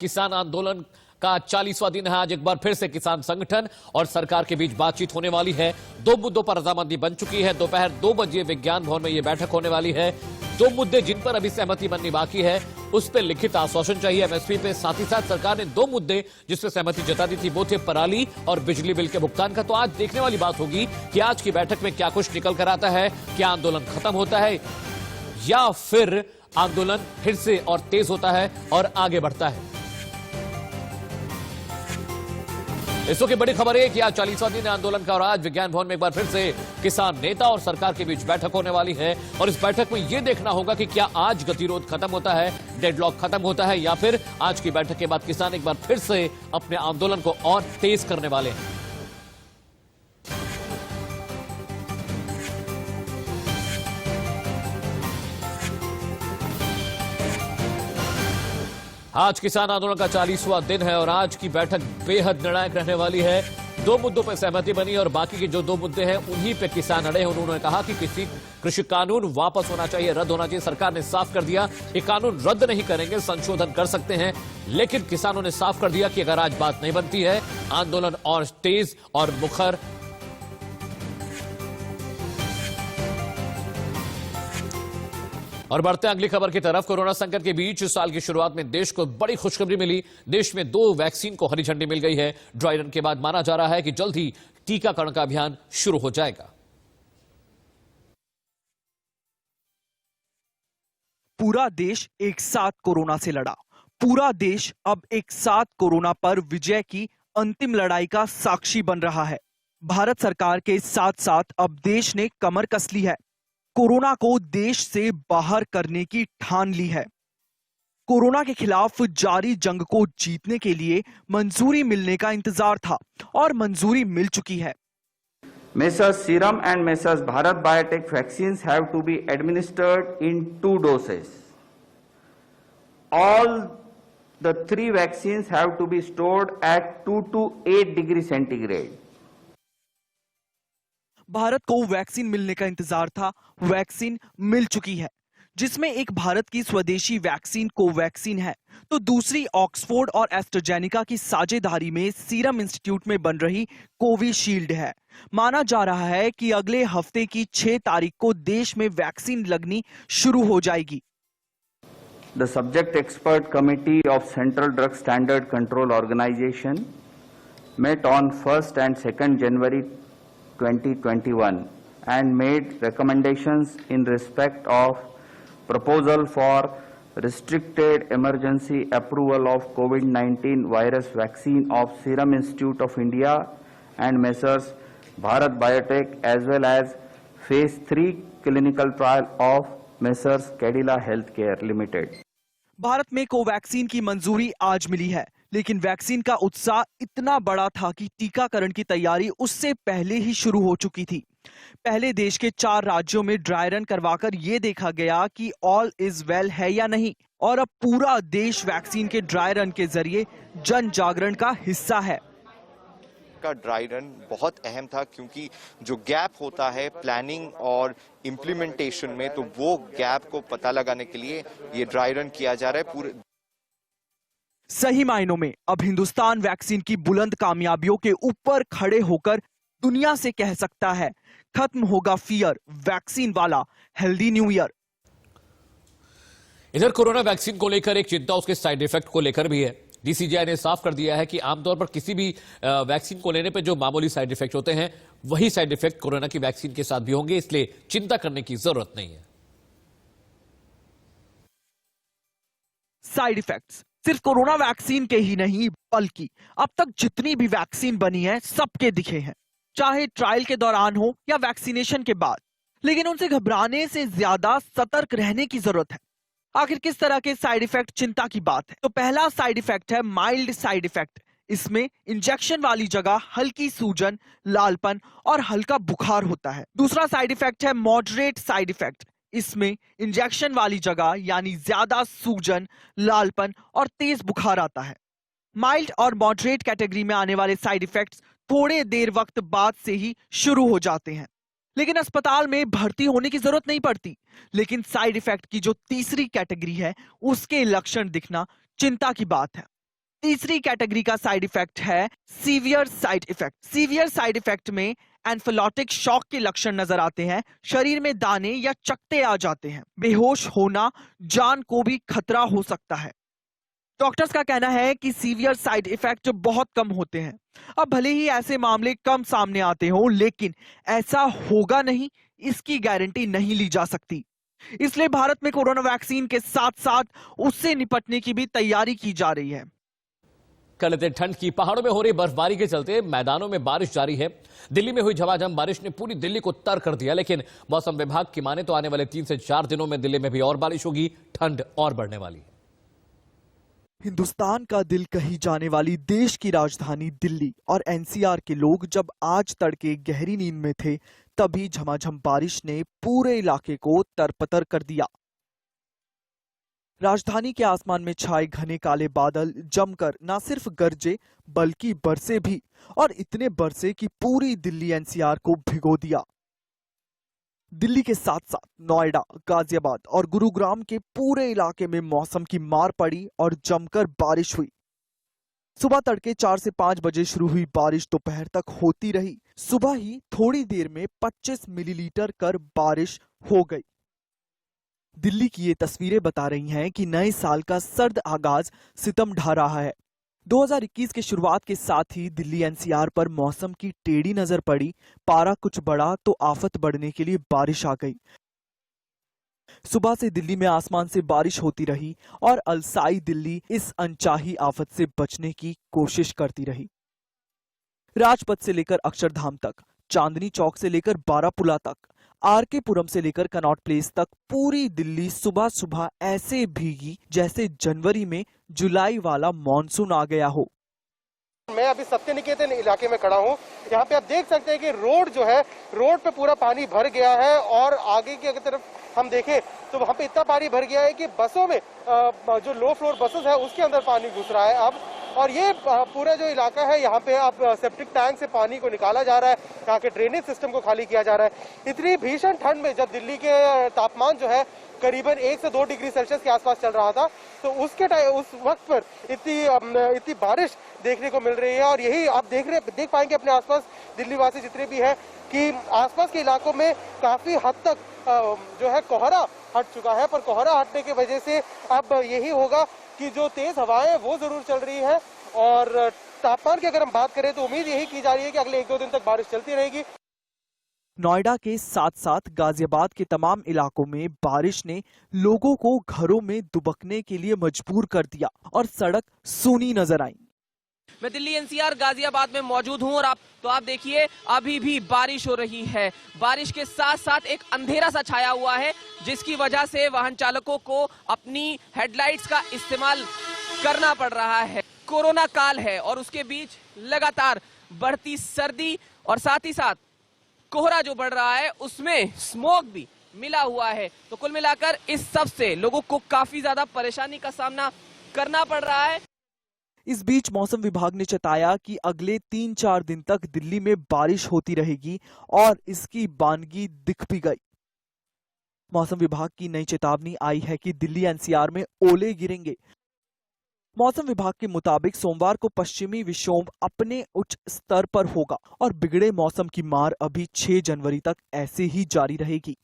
किसान आंदोलन का 40वां दिन है। आज एक बार फिर से किसान संगठन और सरकार के बीच बातचीत होने वाली है। दो मुद्दों पर रजामंदी बन चुकी है। दोपहर 2 बजे विज्ञान भवन में यह बैठक होने वाली है। दो मुद्दे जिन पर अभी सहमति बननी बाकी है, उस पर लिखित आश्वासन चाहिए एमएसपी पे। साथ ही साथ सरकार ने 2 मुद्दे जिस पर सहमति जता दी थी, वो थे पराली और बिजली बिल के भुगतान का। तो आज देखने वाली बात होगी कि आज की बैठक में क्या कुछ निकल कर आता है। क्या आंदोलन खत्म होता है या फिर आंदोलन फिर से और तेज होता है और आगे बढ़ता है। इस वक्त की बड़ी खबर है कि आज 40वां दिन आंदोलन का और आज विज्ञान भवन में एक बार फिर से किसान नेता और सरकार के बीच बैठक होने वाली है। और इस बैठक में यह देखना होगा कि क्या आज गतिरोध खत्म होता है, डेडलॉक खत्म होता है, या फिर आज की बैठक के बाद किसान एक बार फिर से अपने आंदोलन को और तेज करने वाले हैं। आज किसान आंदोलन का 40वां दिन है और आज की बैठक बेहद निर्णायक रहने वाली है। 2 मुद्दों पर सहमति बनी और बाकी के जो 2 मुद्दे हैं उन्हीं पे किसान अड़े हैं। उन्होंने कहा कि किसी कृषि कानून वापस होना चाहिए, रद्द होना चाहिए। सरकार ने साफ कर दिया कि कानून रद्द नहीं करेंगे, संशोधन कर सकते हैं। लेकिन किसानों ने साफ कर दिया कि अगर आज बात नहीं बनती है, आंदोलन और तेज और मुखर। और बढ़ते हैं अगली खबर की तरफ। कोरोना संकट के बीच इस साल की शुरुआत में देश को बड़ी खुशखबरी मिली। देश में 2 वैक्सीन को हरी झंडी मिल गई है। ड्राई रन के बाद माना जा रहा है कि जल्द ही टीकाकरण का अभियान शुरू हो जाएगा। पूरा देश एक साथ कोरोना से लड़ा। पूरा देश अब एक साथ कोरोना पर विजय की अंतिम लड़ाई का साक्षी बन रहा है। भारत सरकार के साथ साथ अब देश ने कमर कस ली है। कोरोना को देश से बाहर करने की ठान ली है। कोरोना के खिलाफ जारी जंग को जीतने के लिए मंजूरी मिलने का इंतजार था और मंजूरी मिल चुकी है। Messrs Serum and Messrs Bharat Biotech vaccines have to be administered in 2 doses. All the 3 vaccines have to be stored at 2 to 8 degrees centigrade. Bharat को वैक्सीन मिलने का इंतजार था। वैक्सीन मिल चुकी है, जिसमें एक भारत की स्वदेशी वैक्सीन कोवैक्सीन है, तो दूसरी ऑक्सफोर्ड और एस्ट्राजेनेका की साझेदारी में सीरम इंस्टीट्यूट में बन रही कोविशील्ड है। माना जा रहा है कि अगले हफ्ते की 6 तारीख को देश में वैक्सीन लगनी शुरू हो जाएगी। The subject expert committee of Central Drug Standard Control Organization met on 1st and 2nd January 2021 and made recommendations in respect of proposal for restricted emergency approval of COVID-19 virus vaccine of Serum Institute of India and Messrs Bharat Biotech, as well as phase 3 clinical trial of Messrs Cadila Healthcare Limited. Bharat में Covaxin की मंजूरी आज मिली है, लेकिन vaccine का उत्साह इतना बड़ा था कि टीकाकरण की तैयारी उससे पहले ही शुरू हो चुकी थी। पहले देश के 4 राज्यों में ड्राई रन करवाकर यह देखा गया कि ऑल इज वेल है या नहीं, और अब पूरा देश वैक्सीन के ड्राई रन के जरिए जन जागरण का हिस्सा है। का ड्राई रन बहुत अहम था, क्योंकि जो गैप होता है प्लानिंग और इम्प्लीमेंटेशन में, तो वो गैप को पता लगाने के लिए ये ड्राई रन किया जा रहा है। पूरे सही मायनों में अब हिंदुस्तान वैक्सीन की बुलंद कामयाबियों के ऊपर खड़े होकर दुनिया से कह सकता है, खत्म होगा फियर, वैक्सीन वाला हेल्दी न्यू ईयर। इधर कोरोना वैक्सीन को लेकर एक चिंता उसके साइड इफेक्ट को लेकर भी है। डीसीजीआई ने साफ कर दिया है कि आमतौर पर किसी भी वैक्सीन को लेने पर जो मामूली साइड इफेक्ट होते हैं, वही साइड इफेक्ट कोरोना की वैक्सीन के साथ भी होंगे, इसलिए चिंता करने की जरूरत नहीं है। साइड इफेक्ट्स सिर्फ कोरोना वैक्सीन के ही नहीं, बल्कि अब तक जितनी भी वैक्सीन बनी है सबके दिखे हैं, चाहे ट्रायल के दौरान हो या वैक्सीनेशन के बाद। लेकिन उनसे घबराने से ज्यादा सतर्क रहने की जरूरत है। आखिर किस तरह के साइड इफेक्ट चिंता की बात है? तो पहला साइड इफेक्ट है माइल्ड साइड इफेक्ट। इसमें इंजेक्शन वाली जगह हल्की सूजन, लालपन और हल्का बुखार होता है। दूसरा साइड इफेक्ट है मॉडरेट साइड इफेक्ट। इसमें इंजेक्शन वाली जगह यानी ज्यादा सूजन, लालपन और तेज बुखार आता है। माइल्ड और मॉडरेट कैटेगरी में आने वाले साइड इफेक्ट्स थोड़े देर वक्त बाद से ही शुरू हो जाते हैं, लेकिन अस्पताल में भर्ती होने की जरूरत नहीं पड़ती। लेकिन साइड इफेक्ट की जो तीसरी कैटेगरी है, उसके लक्षण दिखना चिंता की बात है। तीसरी कैटेगरी का साइड इफेक्ट है severe side effect. Severe side effect में एन्फिलॉटिक शॉक के लक्षण नजर आते हैं, शरीर में दाने या चकत्ते आ जाते हैं, बेहोश होना, जान को भी खतरा हो सकता है। डॉक्टर्स का कहना है कि सीवियर साइड इफेक्ट बहुत कम होते हैं। अब भले ही ऐसे मामले कम सामने आते हों, लेकिन ऐसा होगा नहीं, इसकी गारंटी नहीं ली जा सकती। इसलिए भारत में कोरोना वैक्सीन के साथ साथ उससे निपटने की भी तैयारी की जा रही है। कड़कती ठंड की पहाड़ों में हो रही बर्फबारी के चलते मैदानों में बारिश जारी है। दिल्ली में हुई झमाझम बारिश ने पूरी दिल्ली को तर कर दिया, लेकिन मौसम विभाग की माने तो आने वाले 3 से 4 दिनों में दिल्ली में भी और बारिश होगी, ठंड और बढ़ने वाली है। हिंदुस्तान का दिल कही जाने वाली देश की राजधानी दिल्ली और एनसीआर के लोग जब आज तड़के गहरी नींद में थे, तभी झमाझम बारिश ने पूरे इलाके को तरपतर कर दिया। राजधानी के आसमान में छाए घने काले बादल जमकर न सिर्फ गरजे बल्कि बरसे भी, और इतने बरसे कि पूरी दिल्ली एनसीआर को भिगो दिया। दिल्ली के साथ साथ नोएडा, गाजियाबाद और गुरुग्राम के पूरे इलाके में मौसम की मार पड़ी और जमकर बारिश हुई। सुबह तड़के 4 से 5 बजे शुरू हुई बारिश दोपहर तक होती रही। सुबह ही थोड़ी देर में 25 मिलीलीटर कर बारिश हो गई। दिल्ली की ये तस्वीरें बता रही हैं कि नए साल का सर्द आगाज सितम ढा रहा है। 2021 के शुरुआत के साथ ही दिल्ली एनसीआर पर मौसम की टेढ़ी नजर पड़ी। पारा कुछ बढ़ा तो आफत बढ़ने के लिए बारिश आ गई। सुबह से दिल्ली में आसमान से बारिश होती रही और अलसाई दिल्ली इस अनचाही आफत से बचने की कोशिश करती रही। राजपथ से लेकर अक्षरधाम तक, चांदनी चौक से लेकर बारापुला तक, आरके पुरम से लेकर कनॉट प्लेस तक पूरी दिल्ली सुबह सुबह ऐसे भीगी जैसे जनवरी में जुलाई वाला मॉनसून आ गया हो। मैं अभी सत्य निकेतन इलाके में खड़ा हूँ। यहाँ पे आप देख सकते हैं कि रोड जो है, रोड पे पूरा पानी भर गया है और आगे की अगर तरफ हम देखें तो वहाँ पे इतना पानी भर गया है कि बसों में जो लो फ्लोर बसेस है उसके अंदर पानी घुस रहा है अब। और ये पूरा जो इलाका है यहाँ पे अब सेप्टिक टैंक से पानी को निकाला जा रहा है, यहाँ के ड्रेनेज सिस्टम को खाली किया जा रहा है। इतनी भीषण ठंड में जब दिल्ली के तापमान जो है करीबन 1 से 2 डिग्री सेल्सियस के आसपास चल रहा था, तो उस वक्त पर इतनी बारिश देखने को मिल रही है। और यही आप देख पाएंगे अपने आसपास दिल्ली वासी जितने भी हैं कि आसपास के इलाकों में काफी हद तक जो है कोहरा हट चुका है। पर कोहरा हटने की वजह से अब यही होगा कि जो तेज हवाएं वो जरूर चल रही है। और तापमान की अगर हम बात करें तो उम्मीद यही की जा रही है कि अगले 1-2 दिन तक बारिश चलती रहेगी। नोएडा के साथ साथ गाजियाबाद के तमाम इलाकों में बारिश ने लोगों को घरों में दुबकने के लिए मजबूर कर दिया और सड़क सूनी नजर आई। मैं दिल्ली एनसीआर गाजियाबाद में मौजूद हूं और आप देखिए अभी भी बारिश हो रही है। बारिश के साथ साथ एक अंधेरा सा छाया हुआ है, जिसकी वजह से वाहन चालकों को अपनी हेडलाइट्स का इस्तेमाल करना पड़ रहा है। कोरोना काल है और उसके बीच लगातार बढ़ती सर्दी और साथ ही साथ कोहरा जो बढ़ रहा है उसमें स्मोक भी मिला हुआ है। तो कुल मिलाकर इस सब से लोगों को काफी ज्यादा परेशानी का सामना करना पड़ रहा है। इस बीच मौसम विभाग ने चेताया कि अगले 3-4 दिन तक दिल्ली में बारिश होती रहेगी और इसकी बानगी दिख भी गई। मौसम विभाग की नई चेतावनी आई है कि दिल्ली एनसीआर में ओले गिरेंगे। मौसम विभाग के मुताबिक सोमवार को पश्चिमी विक्षोभ अपने उच्च स्तर पर होगा और बिगड़े मौसम की मार अभी 6 जनवरी तक ऐसे ही जारी रहेगी।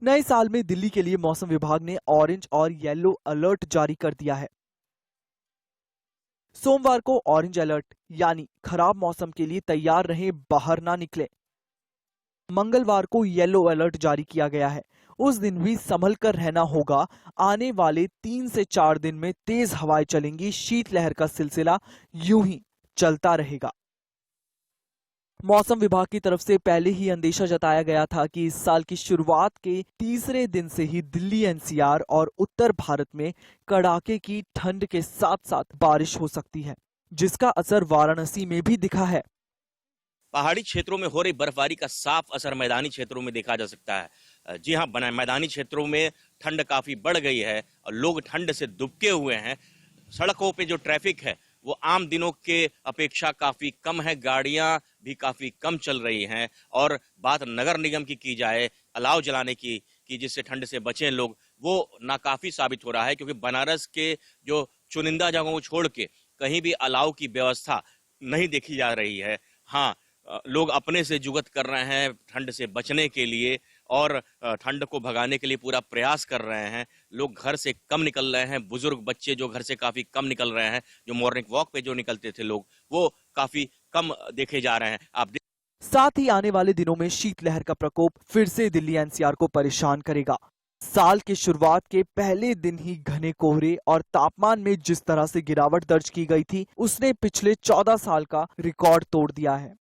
नए साल में दिल्ली के लिए मौसम विभाग ने ऑरेंज और येलो अलर्ट जारी कर दिया है। सोमवार को ऑरेंज अलर्ट यानी खराब मौसम के लिए तैयार रहें, बाहर ना निकले। मंगलवार को येलो अलर्ट जारी किया गया है। उस दिन भी संभल कर रहना होगा। आने वाले 3 से 4 दिन में तेज हवाएं चलेंगी। शीतलहर का सिलसिला यूं ही चलता रहेगा। मौसम विभाग की तरफ से पहले ही अंदेशा जताया गया था कि इस साल की शुरुआत के तीसरे दिन से ही दिल्ली एनसीआर और उत्तर भारत में कड़ाके की ठंड के साथ साथ बारिश हो सकती है, जिसका असर वाराणसी में भी दिखा है। पहाड़ी क्षेत्रों में हो रही बर्फबारी का साफ असर मैदानी क्षेत्रों में देखा जा सकता है। जी हाँ, मैदानी क्षेत्रों में ठंड काफी बढ़ गई है और लोग ठंड से दुबके हुए हैं। सड़कों पे जो ट्रैफिक है वो आम दिनों के अपेक्षा काफी कम है, गाड़ियां भी काफी कम चल रही हैं। और बात नगर निगम की जाए अलाव जलाने की जिससे ठंड से बचें लोग, वो नाकाफी साबित हो रहा है, क्योंकि बनारस के जो चुनिंदा जगहों को छोड़ के कहीं भी अलाव की व्यवस्था नहीं देखी जा रही है। हाँ, लोग अपने से जुगत कर रहे हैं ठंड से बचने के लिए और ठंड को भगाने के लिए पूरा प्रयास कर रहे हैं। लोग घर से कम निकल रहे हैं, बुजुर्ग बच्चे जो घर से काफी कम निकल रहे हैं, जो मॉर्निंग वॉक पे जो निकलते थे लोग, वो काफी कम देखे जा रहे हैं। आप साथ ही आने वाले दिनों में शीतलहर का प्रकोप फिर से दिल्ली एनसीआर को परेशान करेगा। साल की शुरुआत के पहले दिन ही घने कोहरे और तापमान में जिस तरह से गिरावट दर्ज की गई थी, उसने पिछले 14 साल का रिकॉर्ड तोड़ दिया है।